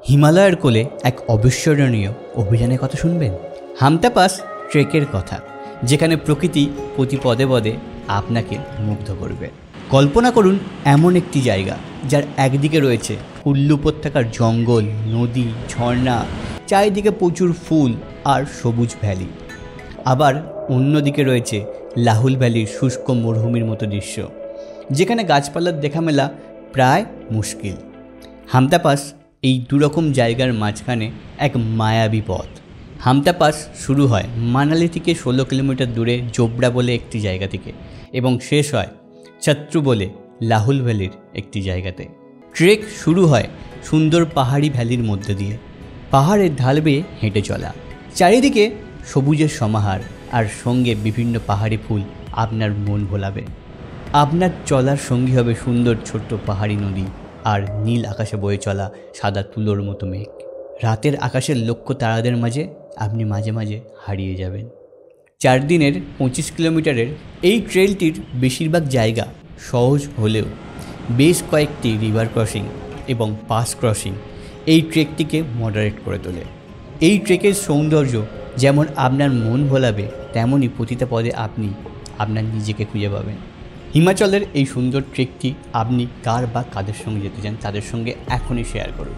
হিমালয়ের কোলে এক অবিস্মরণীয় অভিযানের কথা শুনবেন। হামতা পাস ট্রেকের কথা, যেখানে প্রকৃতি প্রতি পদে পদে আপনাকে মুগ্ধ করবে। কল্পনা করুন এমন একটি জায়গা যার একদিকে রয়েছে কুল্লু উপত্যকার জঙ্গল, নদী, ঝর্ণা, চারিদিকে প্রচুর ফুল আর সবুজ ভ্যালি। আবার অন্যদিকে রয়েছে লাহুল ভ্যালির শুষ্ক মরুভূমির মতো দৃশ্য, যেখানে গাছপালার দেখা মেলা প্রায় মুশকিল। হামতা পাস এই দুরকম জায়গার মাঝখানে এক মায়াবী পথ। হামতা পাস শুরু হয় মানালি থেকে 16 কিলোমিটার দূরে জোবরা বলে একটি জায়গা থেকে এবং শেষ হয় ছত্রু বলে লাহুল ভ্যালির একটি জায়গাতে। ট্রেক শুরু হয় সুন্দর পাহাড়ি ভ্যালির মধ্যে দিয়ে, পাহাড়ের ঢাল বেয়ে হেঁটে চলা, চারিদিকে সবুজের সমাহার আর সঙ্গে বিভিন্ন পাহাড়ি ফুল আপনার মন ভোলাবে। আপনার চলার সঙ্গী হবে সুন্দর ছোট্ট পাহাড়ি নদী আর নীল আকাশে বয়ে চলা সাদা তুলোর মতো মেঘ। রাতের আকাশের লক্ষ্য তারাদের মাঝে আপনি মাঝে মাঝে হারিয়ে যাবেন। 4 দিনের 25 কিলোমিটারের এই ট্রেলটির বেশিরভাগ জায়গা সহজ হলেও বেশ কয়েকটি রিভার ক্রসিং এবং পাস ক্রসিং এই ট্রেকটিকে মডারেট করে তোলে। এই ট্রেকের সৌন্দর্য যেমন আপনার মন ভোলাবে, তেমনই প্রতিটা পদে আপনি আপনার নিজেকে খুঁজে পাবেন। হিমাচলের এই সুন্দর ট্রেকটি আপনি কার বা কাদের সঙ্গে যেতে চান তাদের সঙ্গে এখনই শেয়ার করুন।